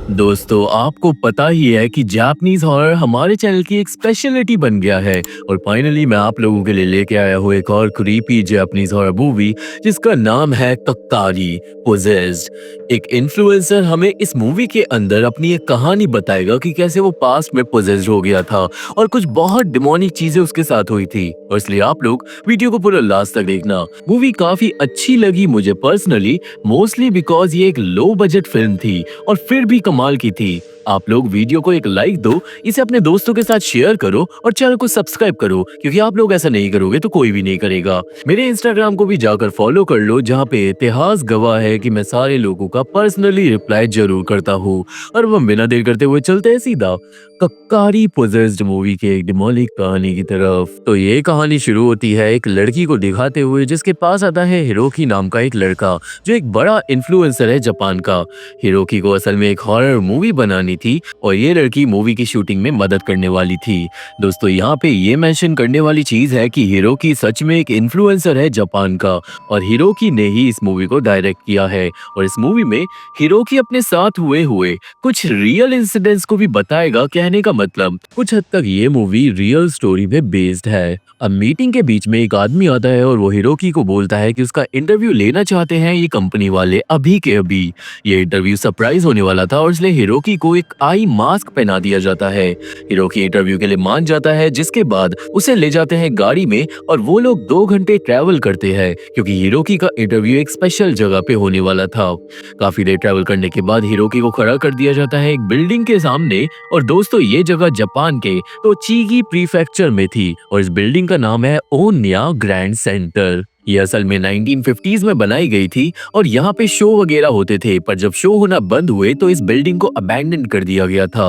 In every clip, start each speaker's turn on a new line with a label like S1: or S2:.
S1: दोस्तों आपको पता ही है कि जापानीज हॉरर हमारे चैनल की एक स्पेशलिटी बन गया है और फाइनली मैं आप लोगों के लिए लेके आया हूँ एक और क्रीपी जापानीज हॉरर मूवी जिसका नाम है कक्कारी पोजेस्ड। एक इन्फ्लुएंसर हमें इस मूवी के अंदर अपनी एक कहानी बताएगा कि कैसे वो पास्ट में पोजेस्ड हो गया था और कुछ बहुत डिमोनिक चीजें उसके साथ हुई थी। और इसलिए आप लोग वीडियो को पूरा लास्ट तक देखना। मूवी काफी अच्छी लगी मुझे पर्सनली, मोस्टली बिकॉज ये एक लो बजट फिल्म थी और फिर भी कमाल की थी। आप लोग वीडियो को एक लाइक दो, इसे अपने दोस्तों के साथ शेयर करो और चैनल को सब्सक्राइब करो, क्योंकि आप लोग ऐसा नहीं करोगे तो कोई भी नहीं करेगा। मेरे इंस्टाग्राम को भी जाकर फॉलो कर लो, जहाँ पे इतिहास गवाह है कि मैं सारे लोगों का पर्सनली रिप्लाई जरूर करता हूँ। और वो बिना देर करते हुए चलते हैं सीधा कक्कारी पोजेस्ड मूवी के एक डिमोनिक कहानी की तरफ। तो ये कहानी शुरू होती है एक लड़की को दिखाते हुए जिसके पास आता है हिरोकी नाम का एक लड़का, जो एक बड़ा इन्फ्लुएंसर है जापान का। हिरोकी को असल में एक हॉरर मूवी बनानी थी और ये लड़की मूवी की शूटिंग में मदद करने वाली थी। दोस्तों यहाँ पे ये मेंशन करने वाली चीज है कि हिरोकी सच में एक इन्फ्लुएंसर है जापान का और हिरोकी ने ही इस मूवी को डायरेक्ट किया है। और इस मूवी में हिरोकी अपने साथ हुए कुछ रियल इंसिडेंट्स को भी बताएगा। कहने का मतलब कुछ हद तक ये मूवी रियल स्टोरी पे बेस्ड है। अब मीटिंग के बीच में एक आदमी आता है और वो हिरोकी को बोलता है कि उसका इंटरव्यू लेना चाहते हैं ये कंपनी वाले अभी के अभी। ये इंटरव्यू सरप्राइज होने वाला था और इसलिए हिरोकी को एक आई मास्क पहना दिया जाता है। हिरोकी इंटरव्यू के लिए मान जाता है, जिसके बाद उसे ले जाते हैं गाड़ी में और वो लोग 2 घंटे ट्रैवल करते हैं, क्योंकि हिरोकी का इंटरव्यू एक स्पेशल जगह पे होने वाला था। काफी देर ट्रैवल करने के बाद हिरोकी को खड़ा कर दिया जाता है एक बिल्डिंग के सामने। और दोस्तों ये जगह जापान के तोचीगी प्रीफेक्चर में थी और इस बिल्डिंग का नाम है ओनिया ग्रैंड सेंटर। ये असल में 1950s में बनाई गई थी और यहाँ पे शो वगैरह होते थे, पर जब शो होना बंद हुए तो इस बिल्डिंग को अबैंडन कर दिया गया था।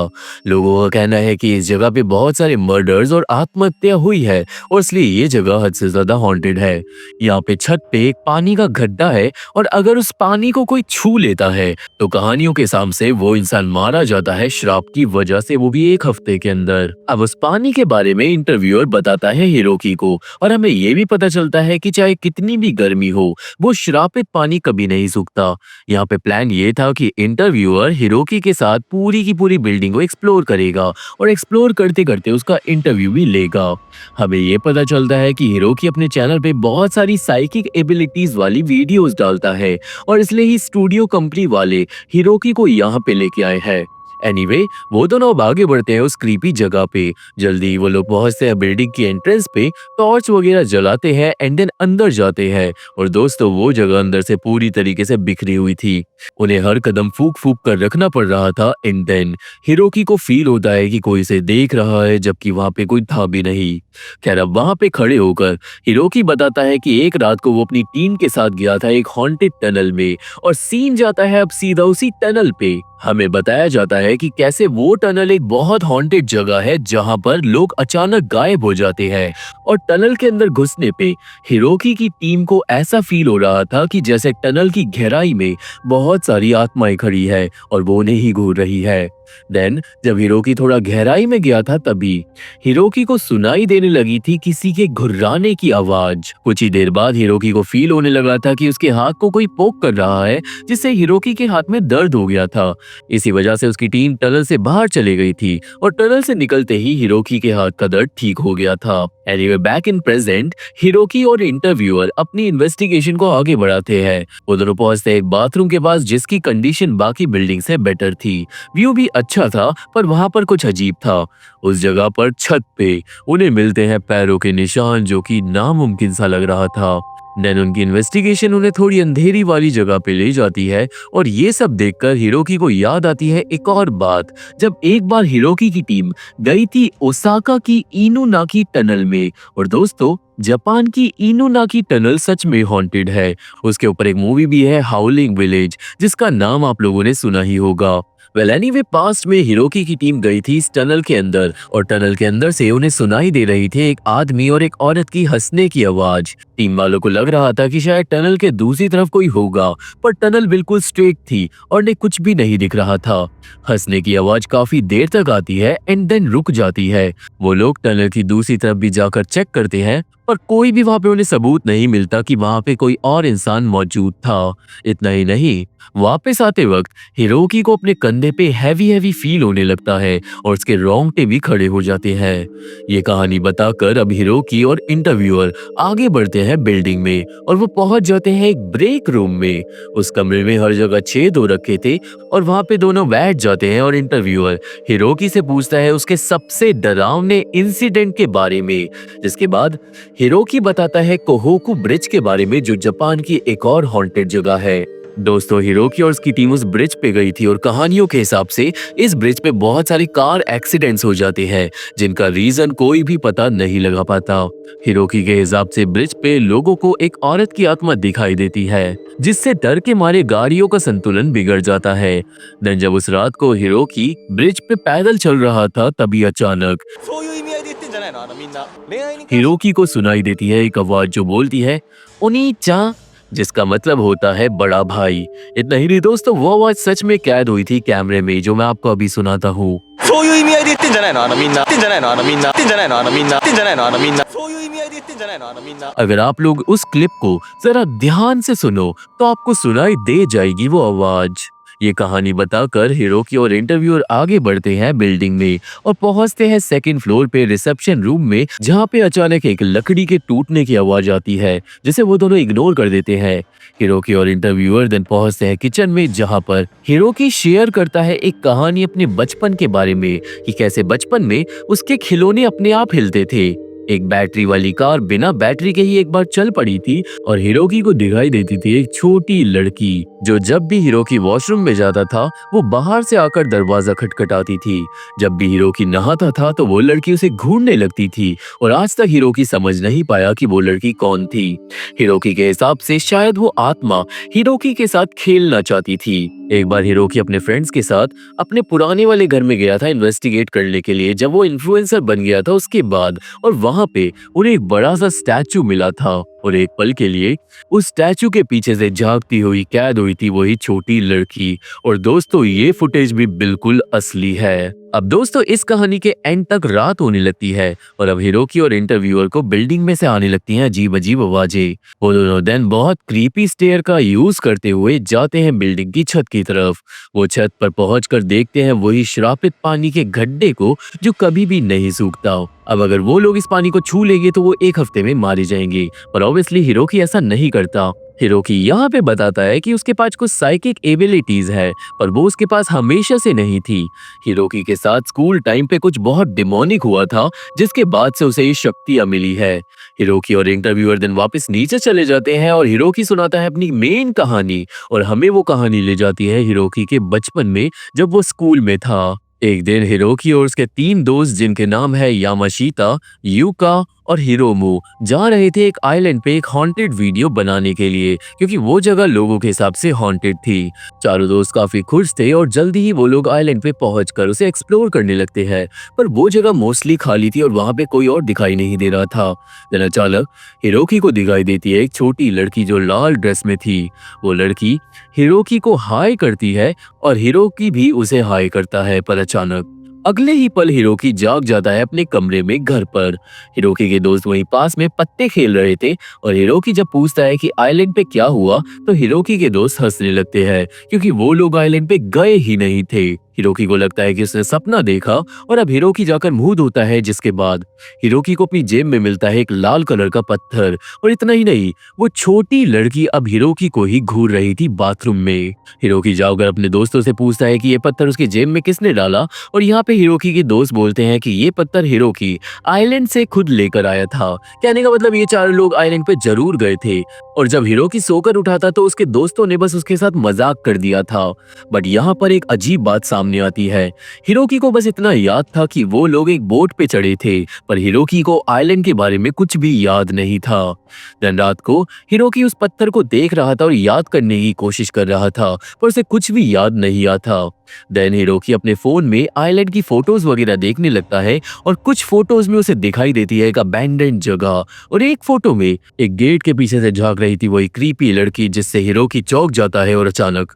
S1: लोगों का कहना है कि इस जगह पे बहुत सारे मर्डर्स और आत्महत्या हुई है और इसलिए ये जगह हद से ज्यादा हॉन्टेड है। यहाँ पे छत पे एक पानी का गड्ढा है और अगर उस पानी को कोई छू लेता है तो कहानियों के हिसाब से वो इंसान मारा जाता है श्राप की वजह से, वो भी 1 हफ्ते के अंदर। अब उस पानी के बारे में इंटरव्यूअर बताता है हिरोकी को और हमें ये भी पता चलता है कि चाहे कितनी भी गर्मी हो, वो श्रापित पानी कभी नहीं सूखता। यहाँ पे प्लान ये था कि इंटरव्यूअर हिरोकी के साथ पूरी की पूरी बिल्डिंग को एक्सप्लोर करेगा और एक्सप्लोर करते करते उसका इंटरव्यू भी लेगा। हमें ये पता चलता है कि हिरोकी अपने चैनल पे बहुत सारी साइकिक एबिलिटीज वाली वीडियोस डालता है और इसलिए ही स्टूडियो कंपनी वाले हिरोकी को यहाँ पे लेके आए हैं। एनीवे, वो दोनों अब आगे बढ़ते हैं उस क्रीपी जगह पे। जल्दी वो लोग पहुंचते हैं बिल्डिंग की एंट्रेंस पे, टॉर्च वगैरह जलाते हैं एंड देन अंदर जाते हैं। और दोस्तों वो जगह अंदर से पूरी तरीके से बिखरी हुई थी, उन्हें हर कदम फूक फूक कर रखना पड़ रहा था। एंड देन हिरोकी को फील होता है कि कोई इसे देख रहा है, जबकि वहां पे कोई था भी नहीं। खैर अब वहां पे खड़े होकर हिरोकी बताता है कि एक रात को वो अपनी टीम के साथ गया था एक हॉन्टेड टनल में और सीन जाता है अब सीधा उसी टनल पे। हमें बताया जाता है कि कैसे वो टनल एक बहुत हॉन्टेड जगह है जहां पर लोग अचानक गायब हो जाते हैं। और टनल के अंदर घुसने पे हिरोकी की टीम को ऐसा फील हो रहा था कि जैसे टनल की गहराई में बहुत सारी आत्माएं खड़ी है और वो उन्हें ही घूर रही है। देन जब हिरोकी थोड़ा गहराई में गया था तभी हिरोकी को सुनाई देने लगी थी किसी के घुर्राने की आवाज। कुछ ही देर बाद हिरोकी को फील होने लगा था कि उसके हाथ को कोई पोक कर रहा है, जिससे हिरोकी के हाथ में दर्द हो गया था। इसी वजह से उसकी टीम टनल से बाहर चली गई थी और टनल से निकलते ही हिरोकी के हाथ का दर्द ठीक हो गया था। Anyway back in present, Hiroki और इंटरव्यूअर अपनी इन्वेस्टिगेशन को आगे बढ़ाते हैं। वो दोनों पहुंचते एक बाथरूम के पास जिसकी कंडीशन बाकी बिल्डिंग से बेटर थी। व्यू भी अच्छा था पर वहां पर कुछ अजीब था। उस जगह पर छत पे उन्हें मिलते हैं पैरों के निशान, जो कि नामुमकिन सा लग रहा था। देन उनकी इन्वेस्टिगेशन उन्हें थोड़ी अंधेरी वाली जगह पे ले जाती है और ये सब देखकर हिरोकी को याद आती है एक और बात, जब एक बार हिरोकी की टीम गई थी ओसाका की इनुनाकी टनल में। और दोस्तों जापान की इनुनाकी टनल सच में हॉन्टेड है। उसके ऊपर एक मूवी भी है हाउलिंग विलेज, जिसका नाम आप लोगों ने सुना ही होगा। वेल एनीवे पास्ट में हिरोकी की टीम गई थी इस टनल के अंदर और टनल के अंदर से उन्हें सुनाई दे रही थी एक आदमी और एक औरत की हंसने की आवाज। टीम वालों को लग रहा था कि शायद टनल के दूसरी तरफ कोई होगा, पर टनल बिल्कुल स्ट्रेट थी और उन्हें कुछ भी नहीं दिख रहा था। हंसने की आवाज काफी देर तक आती है एंड देन रुक जाती है। वो लोग टनल की दूसरी तरफ भी जाकर चेक करते हैं, पर कोई भी वहां पे उन्हें सबूत नहीं मिलता कि वहां पे कोई और इंसान मौजूद था। इतना ही नहीं, वापस आते वक्त हिरोकी को अपने कंधे पे हैवी हैवी फील होने लगता है और उसके रोंगटे भी खड़े हो जाते हैं। ये कहानी बताकर अब हिरोकी और इंटरव्यूअर आगे बढ़ते हैं बिल्डिंग में और वो पहुंच जाते हैं एक ब्रेक रूम में। उस कमरे में हर जगह छेद हो रखे थे और वहां पे दोनों बैठ जाते हैं और इंटरव्यूअर हिरोकी से पूछता है उसके सबसे डरावने इंसिडेंट के बारे में, जिसके बाद हिरोकी बताता है कोहोकू ब्रिज के बारे में, जो जापान की एक और हॉन्टेड जगह है। दोस्तों, हिरोकी और उसकी टीम उस ब्रिज पे गई थी और कहानियों के हिसाब से इस ब्रिज पे बहुत सारे कार एक्सीडेंट्स हो जाते हैं जिनका रीजन कोई भी पता नहीं लगा पाता। हिरोकी के हिसाब से ब्रिज पे लोगों को एक औरत की आत्मा दिखाई देती है जिससे डर के मारे गाड़ियों का संतुलन बिगड़ जाता है। देन जब उस रात को हिरोकी ब्रिज पे पैदल चल रहा था तभी अचानक
S2: そういう意味合いで言ってんじゃないのみんな恋愛に関して
S1: हिरोकी को सुनाई देती है एक आवाज जो बोलती है ओनी-चान, जिसका मतलब होता है बड़ा भाई। इतना ही नहीं दोस्तों, वो आवाज सच में कैद हुई थी कैमरे में, जो मैं आपको अभी सुनाता हूँ।
S2: そういう意味合いで言ってんじゃないのみんな言ってんじゃないのみんな言ってんじゃないのみんな言ってんじゃないのみんなそういう意味合いで言ってんじゃないのみんな
S1: अगर आप लोग उस क्लिप को जरा ध्यान से सुनो तो आपको सुनाई दे जाएगी वो आवाज। ये कहानी बताकर हिरोकी और इंटरव्यूअर आगे बढ़ते हैं बिल्डिंग में और पहुंचते हैं सेकंड फ्लोर पे रिसेप्शन रूम में, जहां पे अचानक एक लकड़ी के टूटने की आवाज आती है जिसे वो दोनों इग्नोर कर देते हैं। हिरोकी और इंटरव्यूअर देन पहुंचते हैं किचन में, जहां पर हिरोकी शेयर करता है एक कहानी अपने बचपन के बारे में कि कैसे बचपन में उसके खिलौने अपने आप हिलते थे। एक बैटरी वाली कार बिना बैटरी के ही एक बार चल पड़ी थी और हिरोकी को दिखाई देती थी एक छोटी लड़की जो जब भी हिरोकी वॉशरूम में जाता था वो बाहर से आकर दरवाजा खटखटाती थी। जब भी हिरोकी नहाता था तो वो लड़की उसे घूरने लगती थी और आज तक हिरोकी समझ नहीं पाया कि वो लड़की कौन थी। हिरोकी के हिसाब से शायद वो आत्मा हिरोकी के साथ खेलना चाहती थी। एक बार हिरोकी अपने फ्रेंड्स के साथ अपने पुराने वाले घर में गया था इन्वेस्टिगेट करने के लिए, जब वो इन्फ्लुएंसर बन गया था उसके बाद, और वहां पे उन्हें एक बड़ा सा स्टैचू मिला था और एक पल के लिए उस स्टैचू के पीछे से झांकती हुई कैद हुई थी वही छोटी लड़की। और दोस्तों, ये फुटेज भी बिल्कुल असली है। अब दोस्तों, इस कहानी के एंड तक रात होने लगती है और अब हिरोकी और इंटरव्यूअर को बिल्डिंग में से आने लगती हैं अजीब अजीब आवाजें। वो दोनों देन बहुत क्रीपी स्टेयर का यूज करते हुए जाते हैं बिल्डिंग की छत की तरफ। वो छत पर पहुंचकर देखते हैं वही श्रापित पानी के गड्ढे को जो कभी भी नहीं सूखता। अब अगर वो लोग इस पानी को छू लेंगे तो वो एक हफ्ते में मारे जाएंगे, पर ऑब्वियसली हिरोकी ऐसा नहीं करता। हिरोकी यहाँ पे बताता है कि उसके पास कुछ साइकिक एबिलिटीज है, पर वो उसके पास हमेशा से नहीं थी। हिरोकी के साथ स्कूल टाइम पे कुछ बहुत डिमोनिक हुआ था जिसके बाद से उसे ये शक्तियां मिली है। हिरोकी और इंटरव्यूअर दिन वापस नीचे चले जाते हैं और हिरोकी सुनाता है अपनी मेन कहानी और हमें वो कहानी ले जाती है हिरोकी के बचपन में जब वो स्कूल में था। एक दिन हिरोकी और उसके 3 दोस्त जिनके नाम है यामाशीता, यूका और हिरोमू जा रहे थे एक आइलैंड पे एक हॉन्टेड वीडियो बनाने के लिए, क्योंकि वो जगह लोगों के हिसाब से हॉन्टेड थी। चारों दोस्त काफी खुश थे और जल्दी ही वो लोग आइलैंड पे पहुंचकर उसे एक्सप्लोर करने लगते हैं, पर वो जगह मोस्टली खाली थी और वहां पे कोई और दिखाई नहीं दे रहा था। देन अचानक हिरोकी को दिखाई देती है एक छोटी लड़की जो लाल ड्रेस में थी। वो लड़की हिरोकी को हाय करती है और हिरोकी भी उसे हाय करता है, पर अचानक अगले ही पल हिरोकी जाग जाता है अपने कमरे में घर पर। हिरोकी के दोस्त वहीं पास में पत्ते खेल रहे थे और हिरोकी जब पूछता है कि आइलैंड पे क्या हुआ तो हिरोकी के दोस्त हंसने लगते हैं क्योंकि वो लोग आइलैंड पे गए ही नहीं थे। हिरोकी को लगता है कि उसने सपना देखा और अब हिरोकी जाकर मुंह धोता है, जिसके बाद हिरोकी को अपनी जेब में मिलता है एक लाल कलर का पत्थर। और इतना ही नहीं, वो छोटी लड़की अब हिरोकी को ही घूर रही थी बाथरूम में। हिरोकी जाकर अपने दोस्तों से पूछता है कि ये पत्थर उसकी जेब में किसने डाला, और यहाँ पे हिरोकी के दोस्त बोलते हैं कि ये पत्थर हिरोकी आइलैंड से खुद लेकर आया था। कहने का मतलब ये चारों लोग आइलैंड पे जरूर गए थे और जब हिरोकी सोकर उठा था तो उसके दोस्तों ने बस उसके साथ मजाक कर दिया था। बट यहाँ पर एक अजीब बात सामने आती है। हिरोकी को बस इतना याद था कि वो लोग एक बोट पे चढ़े थे, पर हिरोकी को आइलैंड के बारे में कुछ भी याद नहीं था। दिन रात को हिरोकी उस पत्थर को देख रहा था और याद करने की कोशिश कर रहा था, पर उसे कुछ भी याद नहीं आता। देन हिरोकी अपने फोन में आइलैंड की फोटोज वगैरह देखने लगता है और कुछ फोटोज में उसे दिखाई देती है एक अबैंडन्ड जगह, और एक फोटो में एक गेट के पीछे से झांक रही थी वही क्रीपी लड़की, जिससे हिरोकी चौंक जाता है और अचानक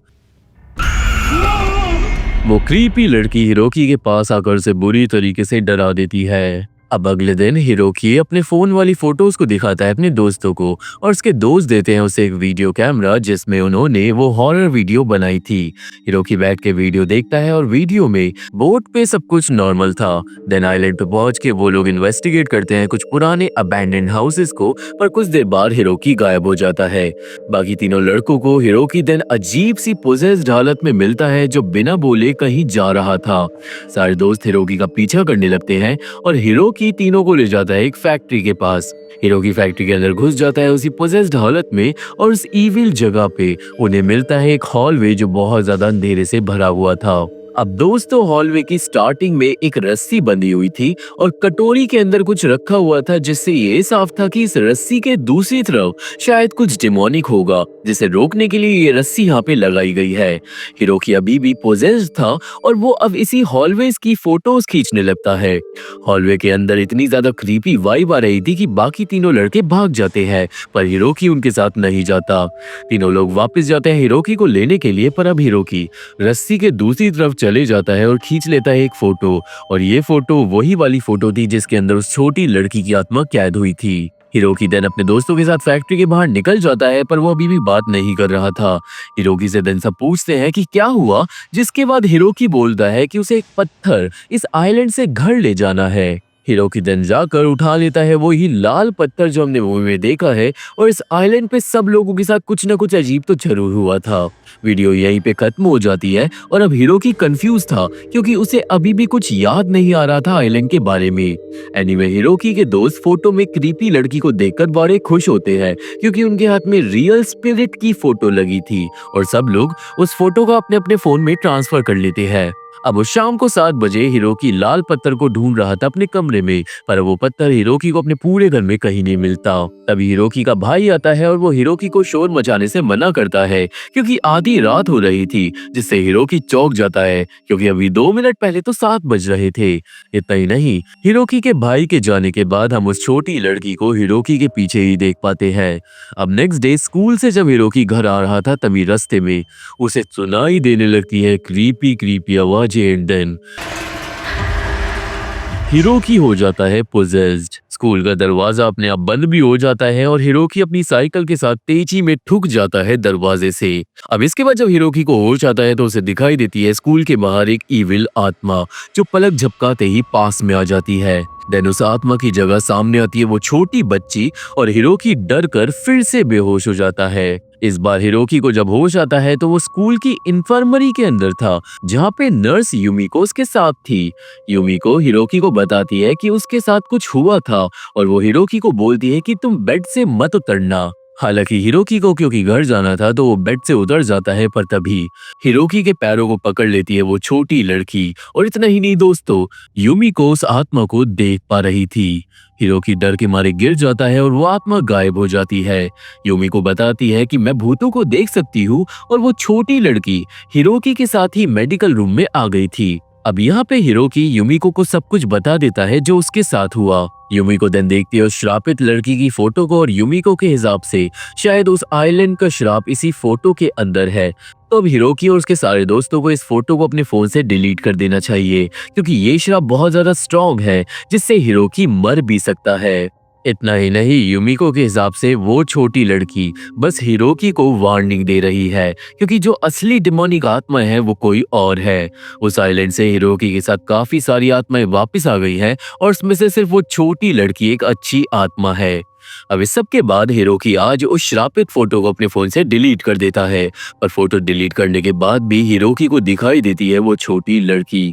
S1: वो क्रीपी लड़की हिरोकी के पास आकर उसे बुरी तरीके से डरा देती है। अब अगले दिन हिरोकी अपने फोन वाली फोटोज को दिखाता है अपने दोस्तों को और उसके दोस्त देते हैं उसे एक वीडियो कैमरा जिसमें उन्होंने वो हॉरर वीडियो बनाई थी। हिरोकी बैठ के वीडियो देखता है और वीडियो में बोट पे सब कुछ नॉर्मल था। देन आइलैंड पे पहुंच के वो लोग इन्वेस्टिगेट करते हैं कुछ पुराने अबैंडन्ड हाउसेस को, पर कुछ देर बाद हिरोकी गायब हो जाता है। बाकी तीनों लड़कों को हिरोकी देन अजीब सी पोजेस्ड हालत में मिलता है जो बिना बोले कहीं जा रहा था। सारे दोस्त हिरोकी का पीछा करने लगते हैं और हिरोकी तीनों को ले जाता है एक फैक्ट्री के पास। हिरोकी फैक्ट्री के अंदर घुस जाता है उसी पोजेस्ड हालत में और उस इविल जगह पे उन्हें मिलता है एक हॉलवे जो बहुत ज्यादा अंधेरे से भरा हुआ था। अब दोस्तों हॉलवे की स्टार्टिंग में एक रस्सी बंधी हुई थी और कटोरी के अंदर कुछ रखा हुआ था जिससे ये साफ था कि इस रस्सी के दूसरी तरफ शायद कुछ डिमोनिक होगा जिसे रोकने के लिए ये रस्सी यहाँ पे लगाई गई है। हिरोकी अभी भी पोजेस्ड था और वो अब इसी हॉलवेज की फोटोज खींचने लगता है। हॉलवे के अंदर इतनी ज्यादा क्रीपी वाइब आ रही थी कि बाकी तीनों लड़के भाग जाते हैं, पर हिरोकी उनके साथ नहीं जाता। तीनों लोग वापस जाते हैं हिरोकी को लेने के लिए, पर अब हिरोकी रस्सी के दूसरी तरफ चले जाता है और खींच लेता है एक फोटो, और ये फोटो वही वाली फोटो थी जिसके अंदर उस छोटी लड़की की आत्मा कैद हुई थी। हिरोकी देन अपने दोस्तों के साथ फैक्ट्री के बाहर निकल जाता है, पर वो अभी भी बात नहीं कर रहा था। हिरोकी से देन सब पूछते हैं कि क्या हुआ, जिसके बाद हिरोकी बोलता है कि उसे एक पत्थर इस आइलैंड से घर ले जाना है। हिरोकी देन जाकर उठा लेता है वो ही लाल पत्थर जो हमने मूवी में देखा है, और इस आइलैंड पे सब लोगों के साथ कुछ न कुछ अजीब तो जरूर हुआ था। वीडियो यहीं पे खत्म हो जाती है और अब हिरोकी कंफ्यूज था क्योंकि उसे अभी भी कुछ याद नहीं आ रहा था आइलैंड के बारे में। एनीवे हिरोकी के दोस्त फोटो में क्रीपी लड़की को देखकर बड़े खुश होते हैं क्योंकि उनके हाथ में रियल स्पिरिट की फोटो लगी थी और सब लोग उस फोटो का अपने अपने फोन में ट्रांसफर कर लेते हैं। अब उस शाम को 7 बजे हिरोकी लाल पत्थर को ढूंढ रहा था अपने कमरे में, पर वो पत्थर हिरोकी को अपने पूरे घर में कहीं नहीं मिलता। तभी हिरोकी का भाई आता है और वो हिरोकी को शोर मचाने से मना करता है क्योंकि आधी रात हो रही थी, जिससे हिरोकी चौंक जाता है क्योंकि अभी 2 मिनट पहले तो 7 बज रहे थे। इतना ही नहीं, हिरोकी के भाई के जाने के बाद हम उस छोटी लड़की को हिरोकी के पीछे ही देख पाते हैं। अब नेक्स्ट डे स्कूल से जब हिरोकी घर आ रहा था तभी रास्ते में उसे सुनाई देने लगती है क्रीपी क्रीपी आवाज, एंड देन हिरोकी हो जाता है पोजेस्ड। स्कूल का दरवाजा अपने आप बंद भी हो जाता है और हिरोकी अपनी साइकिल के साथ तेजी में ठुक जाता है दरवाजे से। अब इसके बाद जब हिरोकी को होश आता है तो उसे दिखाई देती है स्कूल के बाहर एक इविल आत्मा जो पलक झपकाते ही पास में आ जाती है। देन उस आत्मा की जगह सामने आती है वो छोटी बच्ची और हिरोकी डर कर फिर से बेहोश हो जाता है। इस बार हिरोकी को जब होश आता है तो वो स्कूल की इन्फर्मरी के अंदर था जहाँ पे नर्स यूमिको उसके साथ थी। यूमिको हिरोकी को बताती है कि उसके साथ कुछ हुआ था और वो हिरोकी को बोलती है कि तुम बेड से मत उतरना। हालांकि हिरोकी को क्योंकि घर जाना था तो वो बेड से उतर जाता है, पर तभी हिरोकी के पैरों को पकड़ लेती है वो छोटी लड़की। और इतना ही नहीं दोस्तों, यूमिको उस आत्मा को देख पा रही थी। हिरोकी डर के मारे गिर जाता है और वो आत्मा गायब हो जाती है। यूमिको बताती है कि मैं भूतों को देख सकती हूँ और वो छोटी लड़की हिरोकी के साथ ही मेडिकल रूम में आ गई थी। अब यहाँ पे हिरोकी यूमिको को सब कुछ बता देता है जो उसके साथ हुआ। यूमिको देन देखती है उस श्रापित लड़की की फोटो को और यूमिको के हिसाब से शायद उस आइलैंड का श्राप इसी फोटो के अंदर है। तो अब हिरोकी और उसके सारे दोस्तों को इस फोटो को अपने फोन से डिलीट कर देना चाहिए क्योंकि ये श्राप बहुत ज्यादा स्ट्रॉन्ग है जिससे हिरोकी मर भी सकता है। इतना ही नहीं, यूमिको के हिसाब से वो छोटी लड़की बस हिरोकी को वार्निंग दे रही है क्योंकि जो असली डिमोनिक आत्मा है वो कोई और है। उस आइलैंड से हिरोकी के साथ काफी सारी आत्माएं वापस आ गई हैं और उसमें से सिर्फ वो छोटी लड़की एक अच्छी आत्मा है। अब इस सब के बाद हिरोकी आज उस श्रापित फोटो को अपने फोन से डिलीट कर देता है, पर फोटो डिलीट करने के बाद भी हिरोकी को दिखाई देती है वो छोटी लड़की।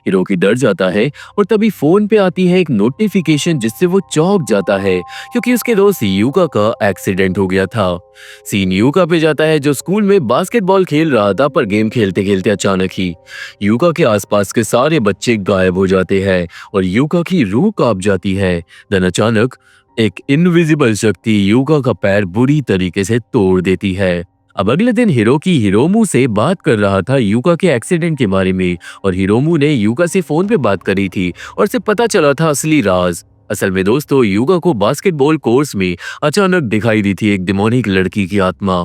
S1: हिरोकी डर जाता है और तभी फोन पे आती है एक नोटिफिकेशन जिससे वो चौंक जाता है क्योंकि उसके दोस्त यूका का एक्सीडेंट हो गया था। सीन यूका पे जाता है जो स्कूल में बास्केटबॉल खेल रहा था, पर गेम खेलते खेलते अचानक ही यूका के आसपास के सारे बच्चे गायब हो जाते हैं और यूका की रूह कांप जाती है। देन अचानक एक इनविजिबल शक्ति यूका का पैर बुरी तरीके से तोड़ देती है। अब अगले दिन हिरोकी हिरोमू से बात कर रहा था यूका के एक्सीडेंट के बारे में और हिरोमू ने यूका से फोन पे बात करी थी और उसे पता चला था असली राज। असल में दोस्तों, यूका को बास्केटबॉल कोर्स में अचानक दिखाई दी थी एक डिमोनिक लड़की की आत्मा।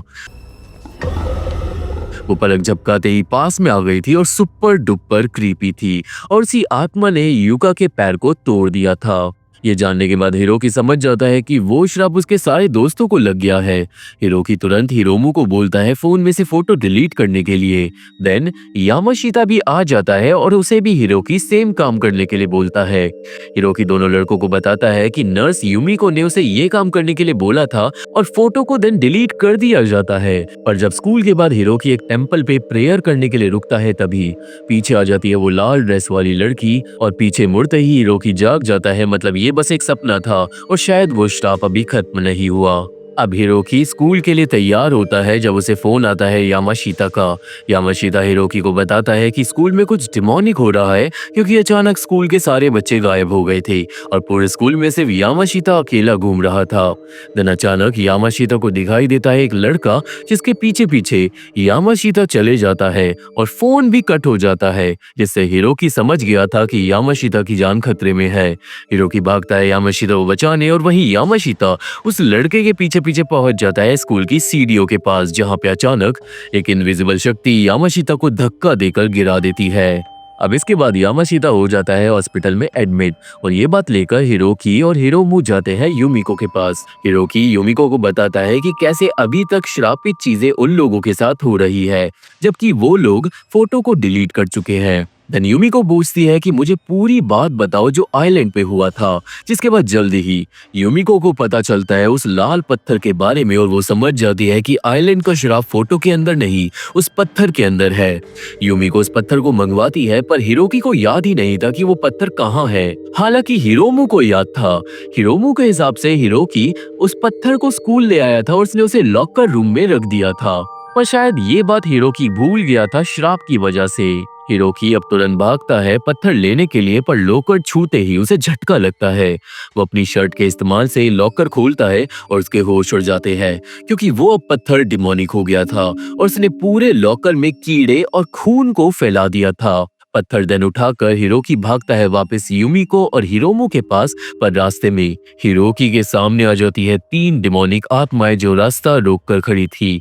S1: वो पलक झपकाते ही पास में आ गई थी और सुपर डुपर क्रीपी थी और उसी आत्मा ने यूका के पैर को तोड़ दिया था। ये जानने के बाद हिरोकी समझ जाता है कि वो श्राप उसके सारे दोस्तों को लग गया है। हिरोकी तुरंत हिरोमू को बोलता है फोन में से फोटो डिलीट करने के लिए। देन यामाशिता भी आ जाता है और उसे भी हिरोकी सेम काम करने के लिए बोलता है। हिरोकी दोनों लड़कों को बताता है कि नर्स यूमिको ने उसे ये काम करने के लिए बोला था और फोटो को देन डिलीट कर दिया जाता है। पर जब स्कूल के बाद हिरोकी एक टेंपल पे प्रेयर करने के लिए रुकता है तभी पीछे आ जाती है वो लाल ड्रेस वाली लड़की और पीछे मुड़ते ही हिरोकी जाग जाता है। मतलब ये बस एक सपना था और शायद वो श्राप अभी खत्म नहीं हुआ। अब हिरोकी स्कूल के लिए तैयार होता है जब उसे फोन आता है यामाशिता का। यामाशिता हिरोकी को बताता है कि स्कूल में कुछ डिमोनिक हो रहा है क्योंकि अचानक स्कूल के सारे बच्चे गायब हो गए थे और पूरे स्कूल में सिर्फ यामाशिता अकेला घूम रहा था। देन अचानक यामाशिता को दिखाई देता है एक लड़का जिसके पीछे पीछे यामाशिता चले जाता है और फोन भी कट हो जाता है, जिससे हिरोकी समझ गया था कि यामाशिता की जान खतरे में है। हिरोकी भागता है यामाशिता को बचाने और वहीं यामाशिता उस लड़के के पीछे पीछे पहुंच जाता है स्कूल की सीढ़ियों के पास, जहां पे अचानक एक इनविजिबल शक्ति यामाशिता को धक्का देकर गिरा देती है। अब इसके बाद यामाशिता हो जाता है हॉस्पिटल में एडमिट और ये बात लेकर हिरोकी और हिरोमू जाते हैं यूमिको के पास। हिरोकी यूमिको को बताता है कि कैसे अभी तक श्रापित चीजें उन लोगों के साथ हो रही है जबकि वो लोग फोटो को डिलीट कर चुके हैं। देन यूमिको पूछती है कि मुझे पूरी बात बताओ जो आइलैंड पे हुआ था, जिसके बाद जल्दी ही यूमिको को पता चलता है उस लाल पत्थर के बारे में और वो समझ जाती है कि आइलैंड का श्राप फोटो के अंदर नहीं उस पत्थर के अंदर है। यूमिको उस पत्थर को मंगवाती है पर हिरोकी को याद ही नहीं था कि वो पत्थर कहाँ है। हालांकि हिरोमू को याद था। हिरोमू के हिसाब से हिरोकी उस पत्थर को स्कूल ले आया था और उसने उसे लॉकर रूम में रख दिया था, पर शायद ये बात हिरोकी भूल गया था श्राप की वजह से। हिरोकी अब तुरंत भागता है पत्थर लेने के लिए पर लॉकर छूते ही उसे झटका लगता है। वो अपनी शर्ट के इस्तेमाल से लॉकर खोलता है और उसके होश उड़ जाते हैं क्योंकि वो अब पत्थर डिमोनिक हो गया था और उसने पूरे लॉकर में कीड़े और खून को फैला दिया था। पत्थर देन उठाकर हिरोकी भागता है वापस यूमिको और हिरोमू के पास, पर रास्ते में हिरोकी के सामने आ जाती है 3 डिमोनिक आत्माएं जो रास्ता रोककर खड़ी थी।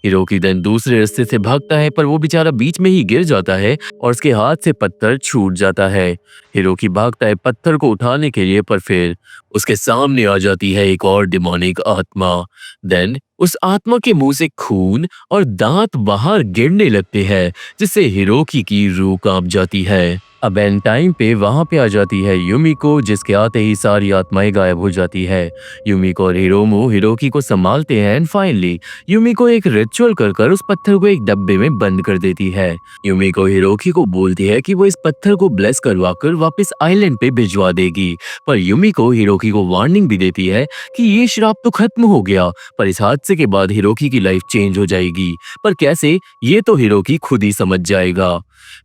S1: हिरोकी देन दूसरे रास्ते से भागता है पर वो बेचारा बीच में ही गिर जाता है और उसके हाथ से पत्थर छूट जाता है। हिरोकी भागता है पत्थर को उठाने के लिए पर फिर उसके सामने आ जाती है एक और डिमोनिक आत्मा। देन उस आत्मा के मुंह से खून और दांत बाहर गिरने लगते हैं जिससे हिरोकी की रूह कांप जाती है। अब एंड टाइम पे वहां पे आ जाती है यूमिको, जिसके आते ही सारी आत्माएं गायब हो जाती है। यूमिको और हिरोमू हिरोकी को संभालते हैं एंड फाइनली यूमिको एक रिचुअल कर उस पत्थर को एक डब्बे में बंद कर देती है। यूमिको हिरोकी को बोलती है कि वो इस पत्थर को ब्लेस करवाकर वापस आइलैंड पे भिजवा देगी, पर यूमिको हिरोकी को वार्निंग भी देती है कि ये श्राप तो खत्म हो गया पर इस हादसे के बाद हिरोकी की लाइफ चेंज हो जाएगी, पर कैसे ये तो हिरोकी खुद ही समझ जाएगा।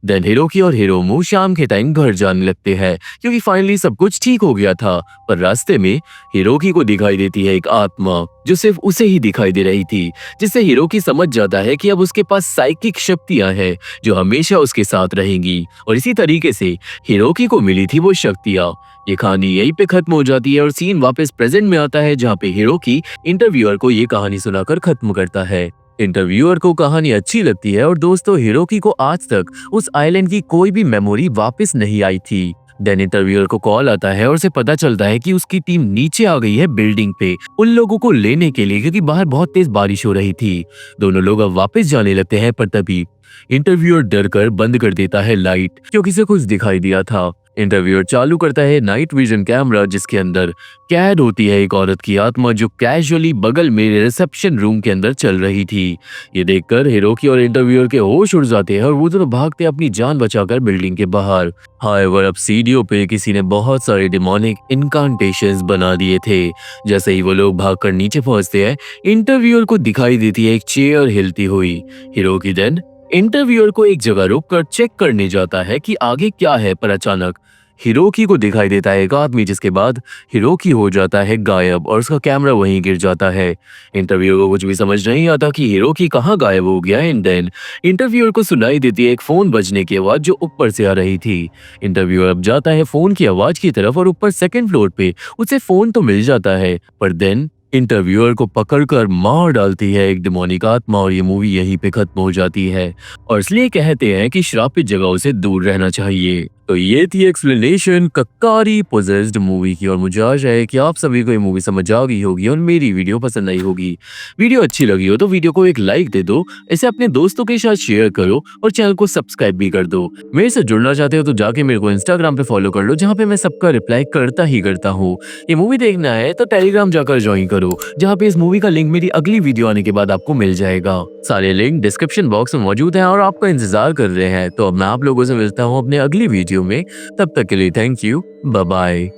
S1: देन हिरोकी और हिरोमू शाम के टाइम घर जाने लगते हैं क्योंकि फाइनली सब कुछ ठीक हो गया था, पर रास्ते में हिरोकी को दिखाई देती है एक आत्मा जो सिर्फ उसे ही दिखाई दे रही थी, जिससे हिरोकी समझ जाता है कि अब उसके पास साइकिक शक्तियां हैं जो हमेशा उसके साथ रहेंगी और इसी तरीके से हिरोकी को मिली थी वो शक्तियां। ये कहानी यहीं पे खत्म हो जाती है और सीन वापस प्रेजेंट में आता है जहाँ पे हिरोकी इंटरव्यूअर को ये कहानी सुनाकर खत्म करता है। इंटरव्यूअर को कहानी अच्छी लगती है और दोस्तों हिरोकी को आज तक उस आइलैंड की कोई भी मेमोरी वापस नहीं आई थी। देन इंटरव्यूअर को कॉल आता है और उसे पता चलता है कि उसकी टीम नीचे आ गई है बिल्डिंग पे उन लोगों को लेने के लिए क्योंकि बाहर बहुत तेज बारिश हो रही थी। दोनों लोग अब वापस जाने लगते हैं पर तभी इंटरव्यूअर डर कर बंद कर देता है लाइट क्योंकि उसे कुछ दिखाई दिया था। इंटरव्यूअर चालू करता है नाइट विजन कैमरा जिसके अंदर कैद होती है एक औरत की आत्मा जो कैजुअली बगल में रिसेप्शन रूम के अंदर चल रही थी। ये देखकर हिरोकी और इंटरव्यूअर के होश उड़ जाते हैं और वो दोनों भागते अपनी जान बचाकर बिल्डिंग के बाहर। हाउएवर अब सीढ़ियों पे किसी ने बहुत सारे डिमोनिक इनकांटेशंस बना दिए थे। जैसे ही वो लोग भागकर नीचे पहुंचते हैं इंटरव्यूअर को दिखाई देती है एक चेयर हिलती हुई। हिरोकी देन इंटरव्यूअर को एक जगह रोककर चेक करने जाता है कि आगे क्या है, पर अचानक हिरोकी को दिखाई देता है एक आदमी, जिसके बाद हिरोकी हो जाता है गायब और उसका कैमरा वहीं गिर जाता है। इंटरव्यूअर को कुछ भी समझ नहीं आता कि हिरोकी कहाँ गायब हो गया है। देन इंटरव्यूअर को सुनाई देती है एक फोन बजने की आवाज जो ऊपर से आ रही थी। इंटरव्यूअर अब जाता है फोन की आवाज की तरफ और ऊपर सेकंड फ्लोर पे उसे फोन तो मिल जाता है, पर देन इंटरव्यूअर को पकड़कर मार डालती है एक डिमोनिक आत्मा और ये मूवी यहीं पे खत्म हो जाती है। और इसलिए कहते हैं कि श्रापित जगहों से दूर रहना चाहिए। तो ये थी एक्सप्लेनेशन कक्कारी पोजेस्ड मूवी की और मुझे आशा है कि आप सभी को ये मूवी समझ आ गई होगी और मेरी वीडियो पसंद आई होगी। वीडियो अच्छी लगी हो तो वीडियो को एक लाइक दे दो, इसे अपने दोस्तों के साथ शेयर करो और चैनल को सब्सक्राइब भी कर दो। मेरे से जुड़ना चाहते हो तो जाके मेरे को इंस्टाग्राम पे फॉलो कर लो, जहाँ पे मैं सबका रिप्लाई करता ही करता हूँ। ये मूवी देखना है तो टेलीग्राम जाकर ज्वाइन करो, जहाँ पे इस मूवी का लिंक मेरी अगली वीडियो आने के बाद आपको मिल जाएगा। सारे लिंक डिस्क्रिप्शन बॉक्स में मौजूद हैं और आपका इंतजार कर रहे हैं। तो अब मैं आप लोगों से मिलता हूँ अपने अगली वीडियो में। तब तक के लिए थैंक यू, बाय बाय।